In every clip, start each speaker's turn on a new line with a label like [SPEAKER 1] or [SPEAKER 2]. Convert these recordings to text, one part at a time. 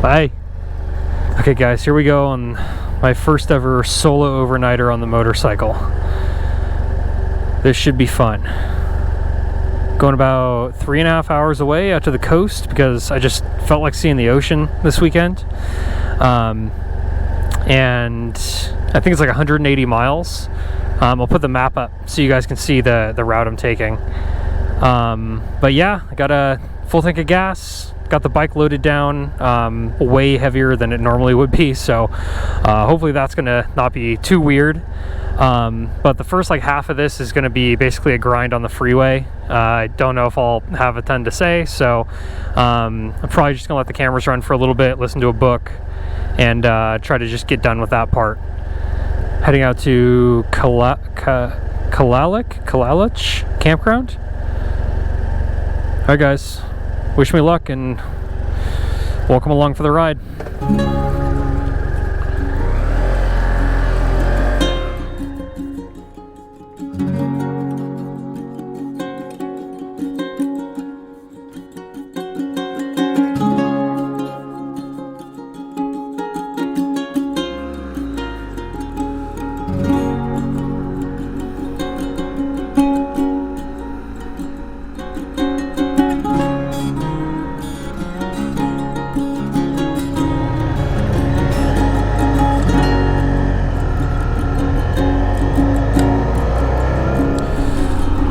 [SPEAKER 1] Bye. Okay guys, here we go on my first ever solo overnighter on the motorcycle. This should be fun. Going about 3.5 hours away out to the coast because I just felt like seeing the ocean this weekend. And I think it's like 180 miles. I'll put the map up so you guys can see the route I'm taking. But yeah, I got a full tank of gas, got the bike loaded down, way heavier than it normally would be, so hopefully that's gonna not be too weird. But the first like half of this is gonna be basically a grind on the freeway. I don't know if I'll have a ton to say, so I'm probably just gonna let the cameras run for a little bit, listen to a book, and try to just get done with that part. Heading out to Kalalach campground. Alright guys, wish me luck and welcome along for the ride.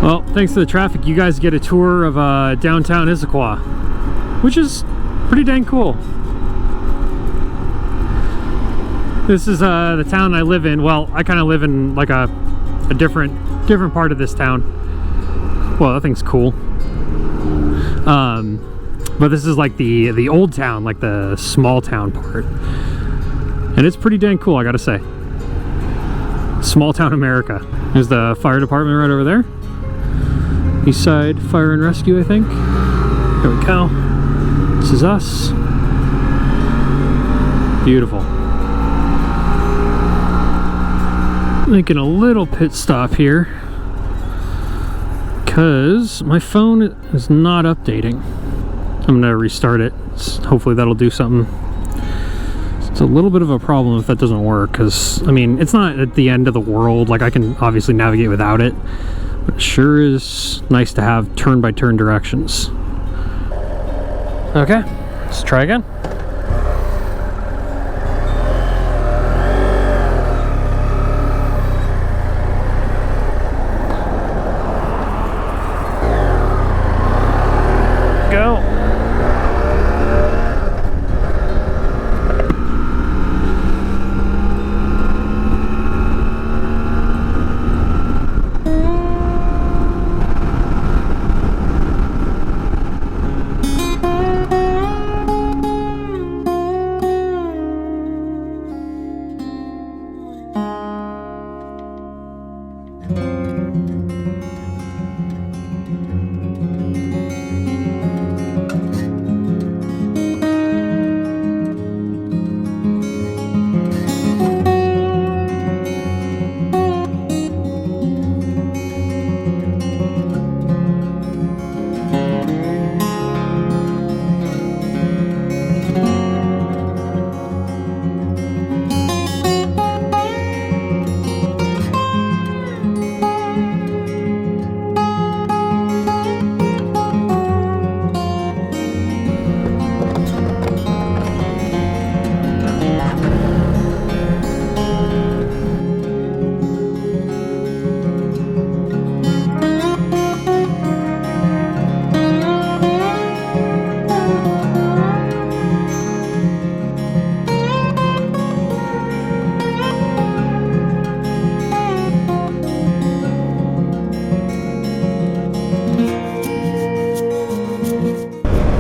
[SPEAKER 1] Well, thanks to the traffic, you guys get a tour of downtown Issaquah, which is pretty dang cool. This is the town I live in. Well, I kind of live in like a different part of this town. Well, that thing's cool. But this is like the old town, like the small town part, and it's pretty dang cool, I gotta say. Small town America. There's the fire department right over there. East Side Fire and Rescue, I think. There we go. This is us. Beautiful. Making a little pit stop here because my phone is not updating. I'm gonna restart it. Hopefully that'll do something. It's a little bit of a problem if that doesn't work, because I mean, it's not at the end of the world. Like, I can obviously navigate without it. But it sure is nice to have turn-by-turn directions. Okay, let's try again. Go.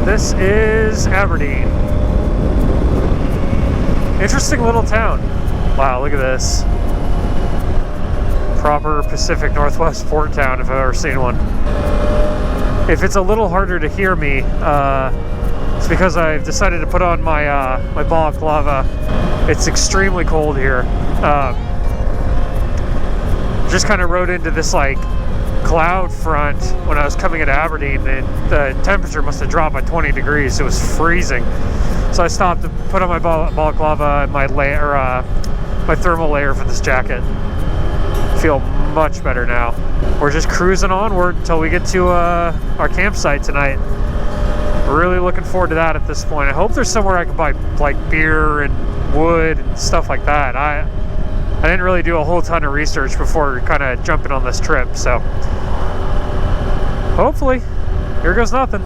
[SPEAKER 1] This is Aberdeen. Interesting little town. Wow, look at this. Proper Pacific Northwest port town, if I've ever seen one. If it's a little harder to hear me, it's because I've decided to put on my my balaclava. It's extremely cold here. Just kind of rode into this like cloud front when I was coming into Aberdeen, and the temperature must have dropped by 20 degrees. It was freezing. So I stopped to put on my balaclava and my layer, my thermal layer for this jacket. Feel much better now. We're just cruising onward until we get to our campsite tonight. Really looking forward to that at this point. I hope there's somewhere I can buy like beer and wood and stuff like that. I didn't really do a whole ton of research before kind of jumping on this trip, so hopefully, here goes nothing.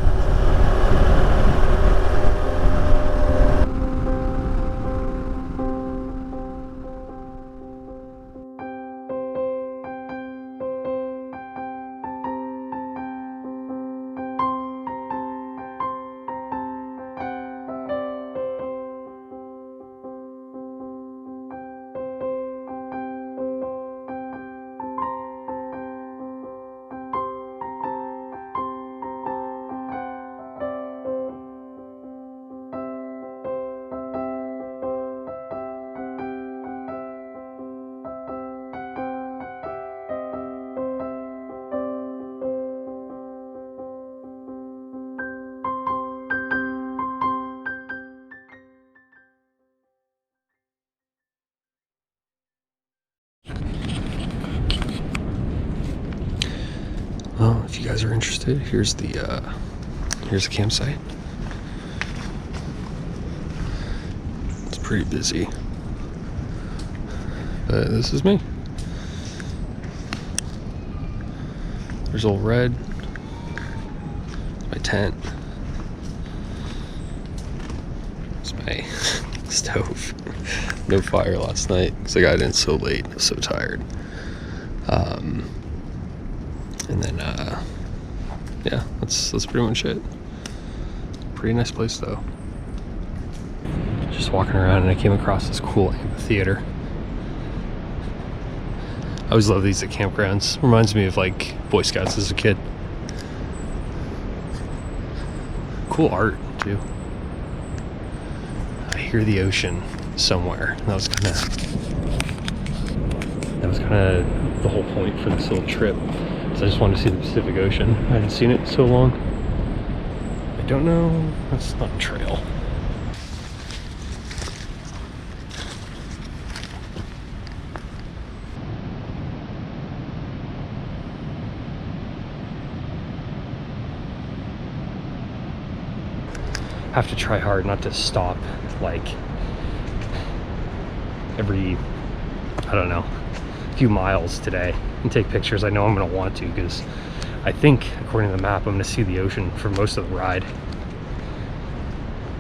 [SPEAKER 1] Well, if you guys are interested, here's the campsite. It's pretty busy, but this is me. There's old Red, my tent, it's my stove. No fire last night because I got in so late. I was so tired. And then yeah, that's pretty much it. Pretty nice place though. Just walking around and I came across this cool amphitheater. I always love these at campgrounds. Reminds me of like Boy Scouts as a kid. Cool art too. I hear the ocean somewhere. That was kind of the whole point for this little trip. So I just wanted to see the Pacific Ocean. I hadn't seen it in so long. I don't know. That's not a trail. Have to try hard not to stop like every, I don't know, few miles today and take pictures. I know I'm going to want to because I think, according to the map, I'm going to see the ocean for most of the ride.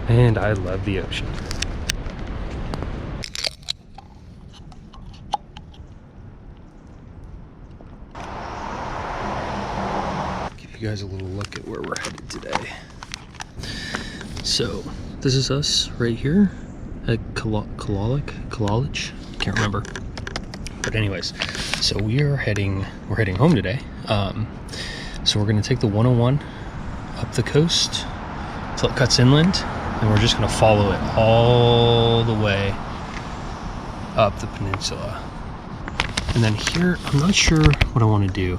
[SPEAKER 1] And I love the ocean. Give you guys a little look at where we're headed today. So this is us right here at Kalalich? Can't remember. But anyways, so we're heading home today. So we're gonna take the 101 up the coast till it cuts inland, and we're just gonna follow it all the way up the peninsula. And then here, I'm not sure what I want to do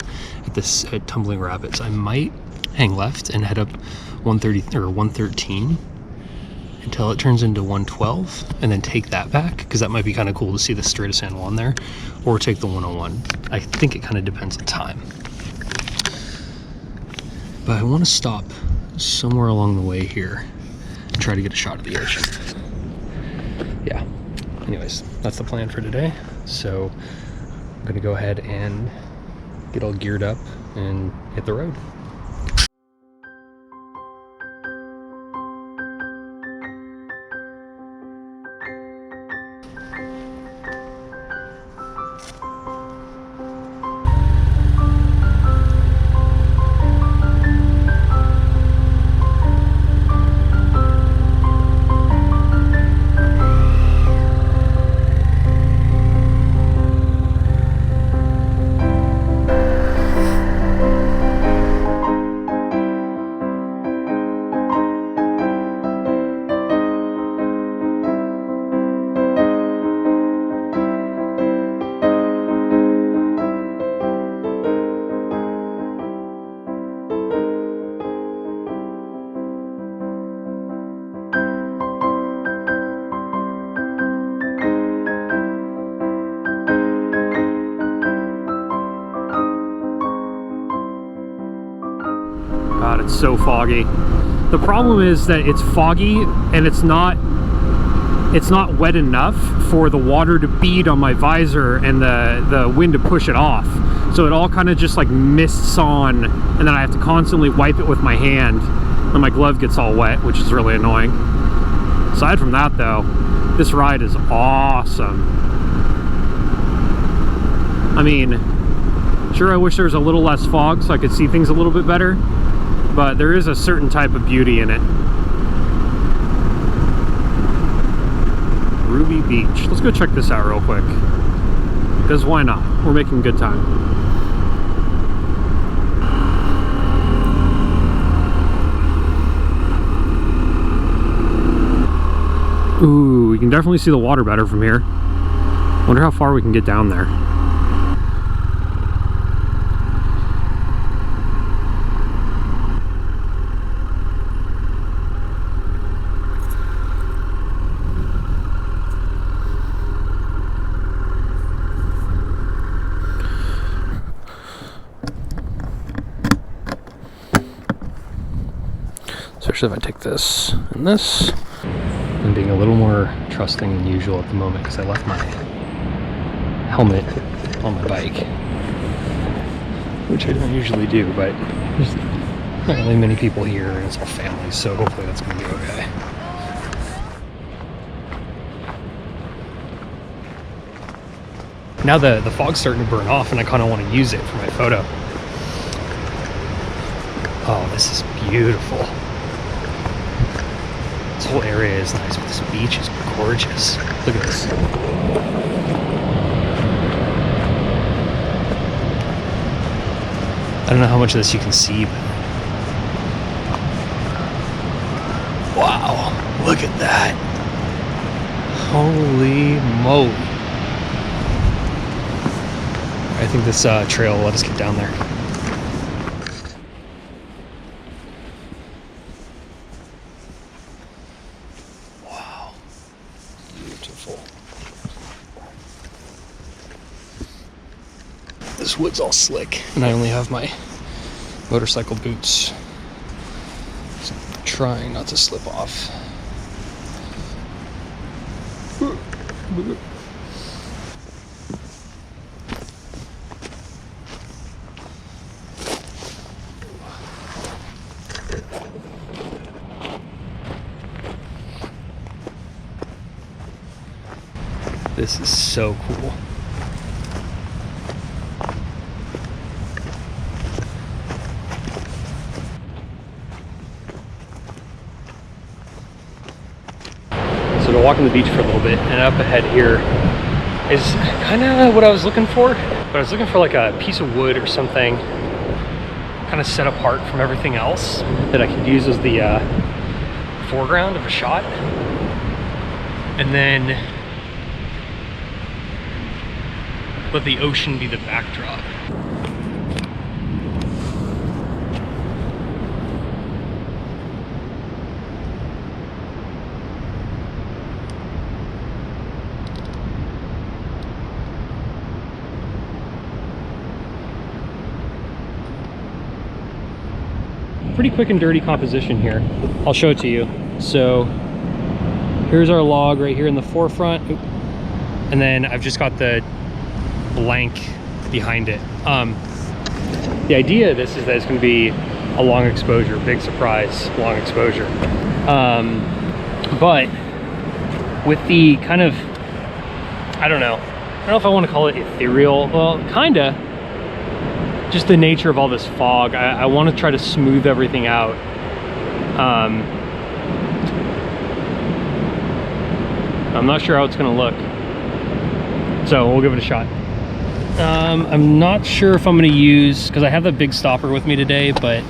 [SPEAKER 1] at Tumbling Rapids. I might hang left and head up 130 or 113 until it turns into 112 and then take that back, because that might be kind of cool to see the Strait of San Juan there, or take the 101. I think it kind of depends on time. But I want to stop somewhere along the way here and try to get a shot of the ocean. Yeah, anyways, that's the plan for today. So I'm gonna go ahead and get all geared up and hit the road. God, it's so foggy. The problem is that it's foggy and it's not wet enough for the water to bead on my visor and the wind to push it off. So it all kind of just like mists on, and then I have to constantly wipe it with my hand, and my glove gets all wet, which is really annoying. Aside from that though, this ride is awesome. I mean, sure, I wish there was a little less fog so I could see things a little bit better, but there is a certain type of beauty in it. Ruby Beach. Let's go check this out real quick, because why not? We're making good time. Ooh, we can definitely see the water better from here. Wonder how far we can get down there. Especially if I take this and this. I'm being a little more trusting than usual at the moment because I left my helmet on my bike, which I don't usually do, but there's not really many people here and it's all families, so hopefully that's going to be okay. Now the fog's starting to burn off and I kind of want to use it for my photo. Oh, this is beautiful. This whole area is nice, but this beach is gorgeous. Look at this. I don't know how much of this you can see, but wow, look at that. Holy moly. I think this trail will let us get down there. Wow, beautiful. This wood's all slick, and I only have my motorcycle boots, so I'm trying not to slip off. This is so cool. So to walk on the beach for a little bit, and up ahead here is kind of what I was looking for. But I was looking for like a piece of wood or something kind of set apart from everything else that I could use as the foreground of a shot. And then let the ocean be the backdrop. Pretty quick and dirty composition here. I'll show it to you. So here's our log right here in the forefront. And then I've just got the blank behind it. The idea of this is that it's going to be a long exposure, big surprise, long exposure. But with the kind of, I don't know if I want to call it ethereal, well, kinda, just the nature of all this fog, I want to try to smooth everything out. I'm not sure how it's going to look, so we'll give it a shot. I'm not sure if I'm going to use, because I have the big stopper with me today, but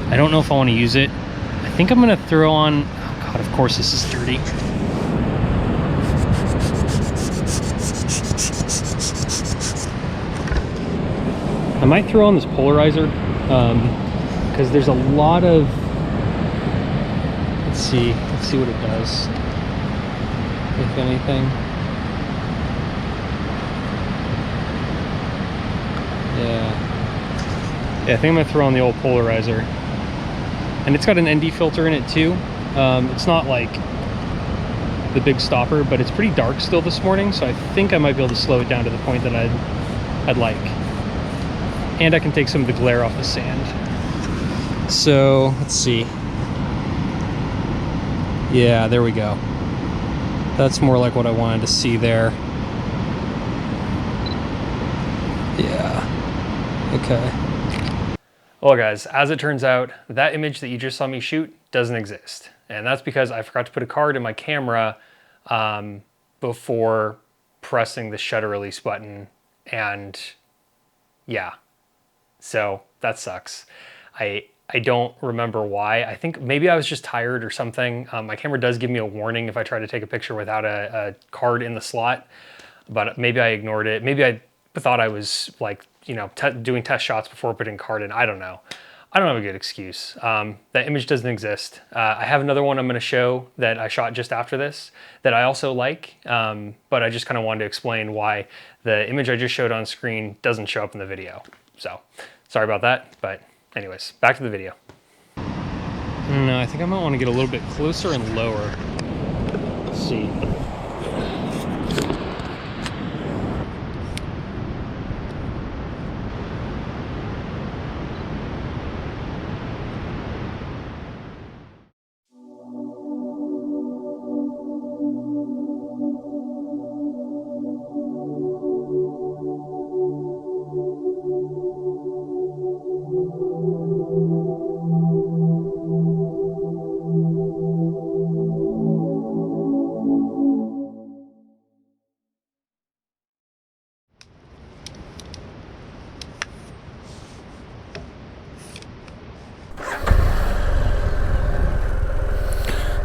[SPEAKER 1] I don't know if I want to use it. I think I'm going to throw on, oh god, of course this is dirty. I might throw on this polarizer, because there's a lot of, let's see what it does, if anything. Yeah, I think I'm gonna throw on the old polarizer. and it's got an ND filter in it too. It's not like the big stopper, but it's pretty dark still this morning, so I think I might be able to slow it down to the point that I'd like. And I can take some of the glare off the sand. So let's see. Yeah, there we go. That's more like what I wanted to see there. Yeah, okay. Well guys, as it turns out, that image that you just saw me shoot doesn't exist. And that's because I forgot to put a card in my camera before pressing the shutter release button, and yeah, so that sucks. I don't remember why. I think maybe I was just tired or something. My camera does give me a warning if I try to take a picture without a card in the slot, but maybe I ignored it. Maybe I thought I was like, you know, doing test shots before putting card in. I don't know. I don't have a good excuse. That image doesn't exist. I have another one I'm gonna show that I shot just after this that I also like, but I just kind of wanted to explain why the image I just showed on screen doesn't show up in the video. So sorry about that, but anyways, back to the video. No, I think I might want to get a little bit closer and lower. Let's see.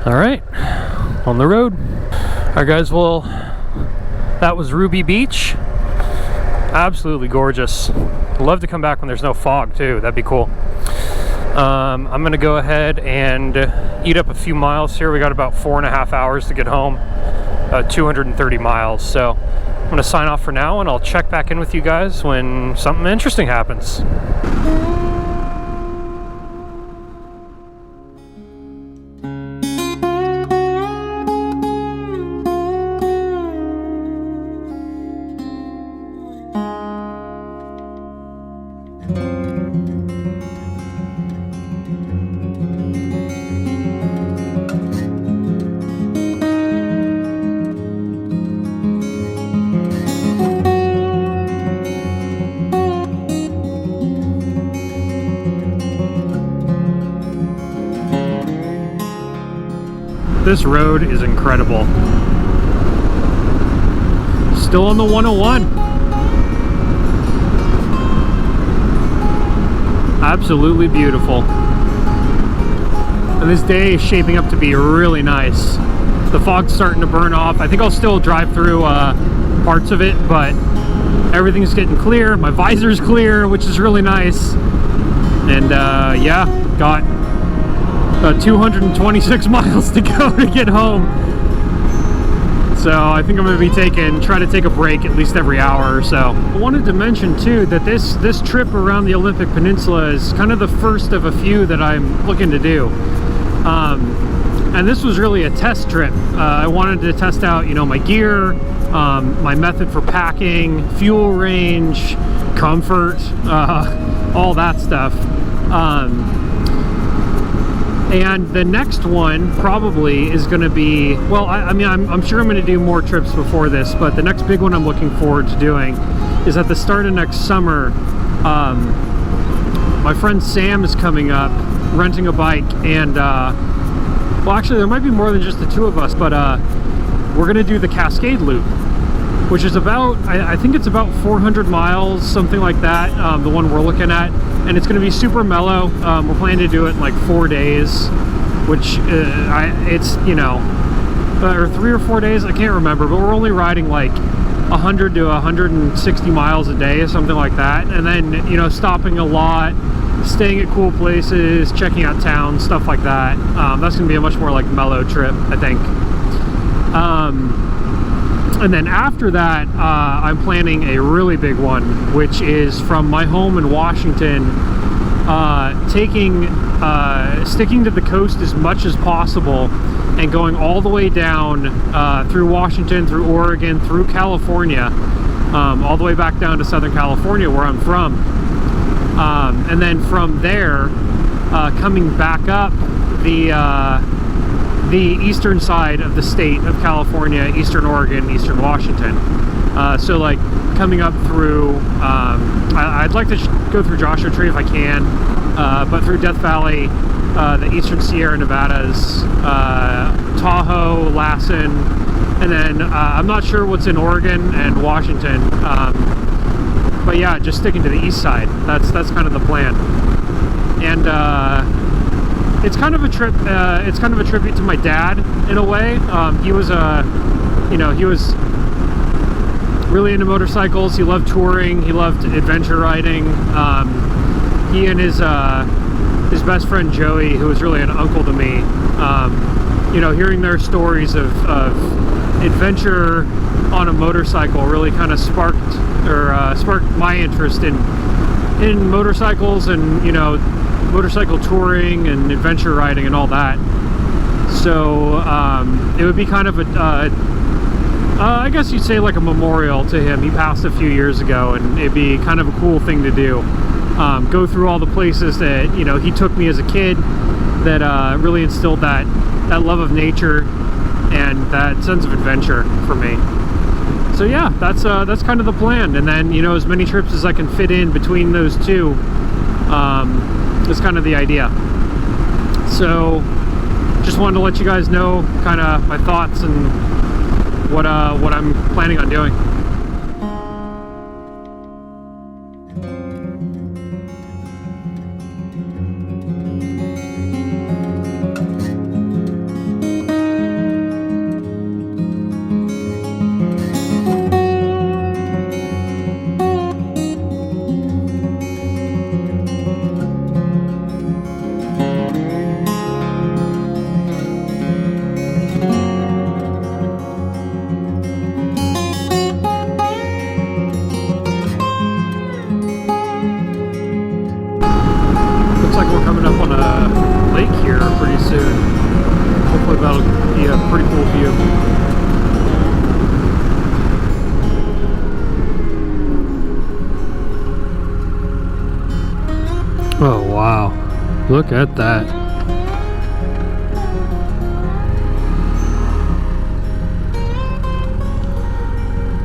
[SPEAKER 1] All right, on the road. All right guys, well, that was Ruby Beach. Absolutely gorgeous. I'd love to come back when there's no fog too, that'd be cool. I'm gonna go ahead and eat up a few miles here. We got about 4.5 hours to get home, 230 miles. So I'm gonna sign off for now, and I'll check back in with you guys when something interesting happens. This road is incredible. Still on the 101. Absolutely beautiful. And this day is shaping up to be really nice. The fog's starting to burn off. I think I'll still drive through parts of it, but everything's getting clear. My visor's clear, which is really nice. And yeah, got 226 miles to go to get home. So I think I'm going to be try to take a break at least every hour or so. I wanted to mention too that this trip around the Olympic Peninsula is kind of the first of a few that I'm looking to do. And this was really a test trip. I wanted to test out, you know, my gear, my method for packing, fuel range, comfort, all that stuff. And the next one probably is going to be, well, I mean, I'm sure I'm going to do more trips before this, but the next big one I'm looking forward to doing is at the start of next summer. My friend Sam is coming up, renting a bike, and well, actually there might be more than just the two of us, but we're going to do the Cascade Loop, which is about, I think it's about 400 miles, something like that, the one we're looking at. And it's going to be super mellow. We're planning to do it in like 4 days, which it's, you know, or 3 or 4 days, I can't remember, but we're only riding like 100 to 160 miles a day or something like that. And then, you know, stopping a lot, staying at cool places, checking out towns, stuff like that. That's going to be a much more like mellow trip, I think. And then after that, I'm planning a really big one, which is from my home in Washington sticking to the coast as much as possible and going all the way down through Washington, through Oregon, through California, all the way back down to Southern California where I'm from, and then from there coming back up the eastern side of the state of California, eastern Oregon, eastern Washington. So like coming up through, I'd like to go through Joshua Tree if I can, but through Death Valley, the eastern Sierra Nevadas, Tahoe, Lassen, and then I'm not sure what's in Oregon and Washington, but yeah, just sticking to the east side. That's kind of the plan. And it's kind of a trip. It's kind of a tribute to my dad in a way. He was he was really into motorcycles. He loved touring. He loved adventure riding. He and his best friend Joey, who was really an uncle to me, hearing their stories of adventure on a motorcycle really kind of sparked my interest in motorcycles and motorcycle touring and adventure riding and all that. So it would be kind of I guess you'd say like a memorial to him. He passed a few years ago, and it'd be kind of a cool thing to do. Go through all the places that he took me as a kid, that really instilled that love of nature and that sense of adventure for me. So yeah, that's kind of the plan. And then as many trips as I can fit in between those two is kind of the idea. So just wanted to let you guys know kind of my thoughts and what I'm planning on doing. We're coming up on a lake here pretty soon. Hopefully that'll be a pretty cool view. Oh wow, look at that.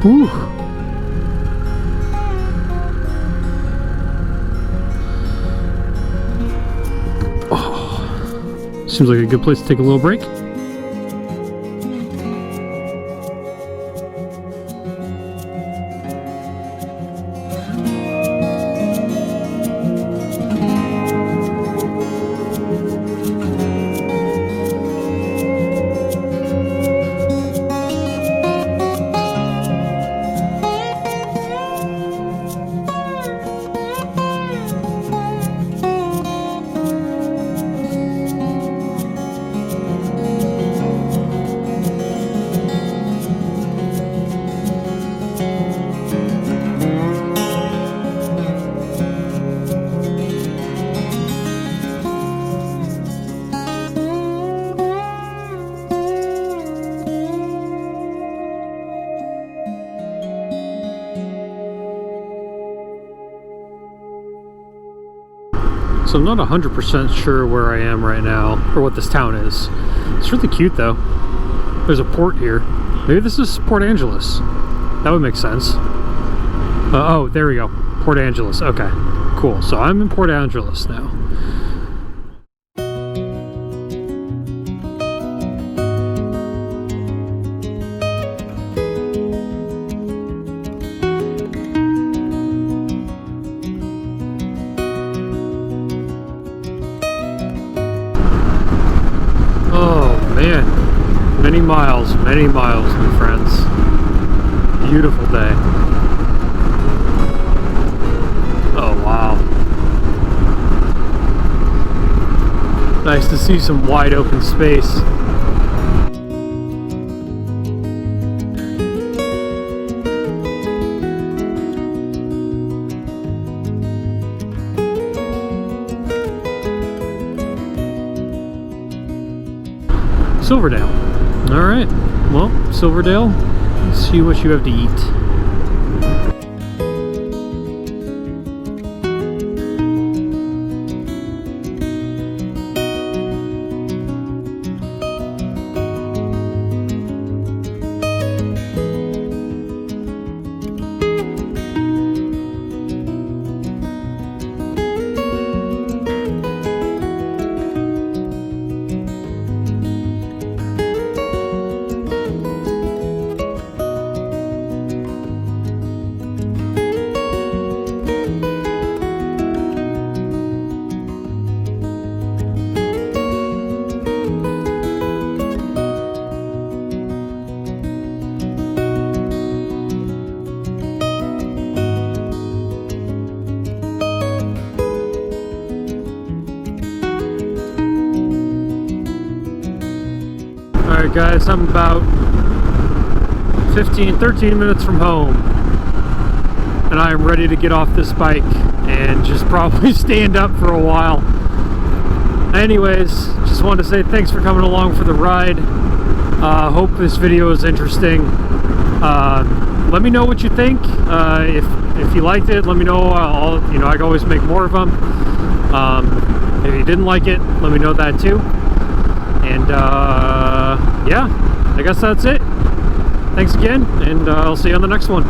[SPEAKER 1] Whew. Seems like a good place to take a little break. So I'm not 100% sure where I am right now, or what this town is. It's really cute though. There's a port here. Maybe this is Port Angeles. That would make sense. Oh, there we go. Port Angeles. Okay, cool. So I'm in Port Angeles now. Many miles, my friends. Beautiful day. Oh, wow. Nice to see some wide open space. Silverdale. All right, well, Silverdale, let's see what you have to eat. Alright guys, I'm about 13 minutes from home, and I am ready to get off this bike and just probably stand up for a while. Anyways, just wanted to say thanks for coming along for the ride. Hope this video is interesting. Let me know what you think. If you liked it, let me know. I can always make more of them. If you didn't like it, let me know that too. And yeah, I guess that's it. Thanks again, and I'll see you on the next one.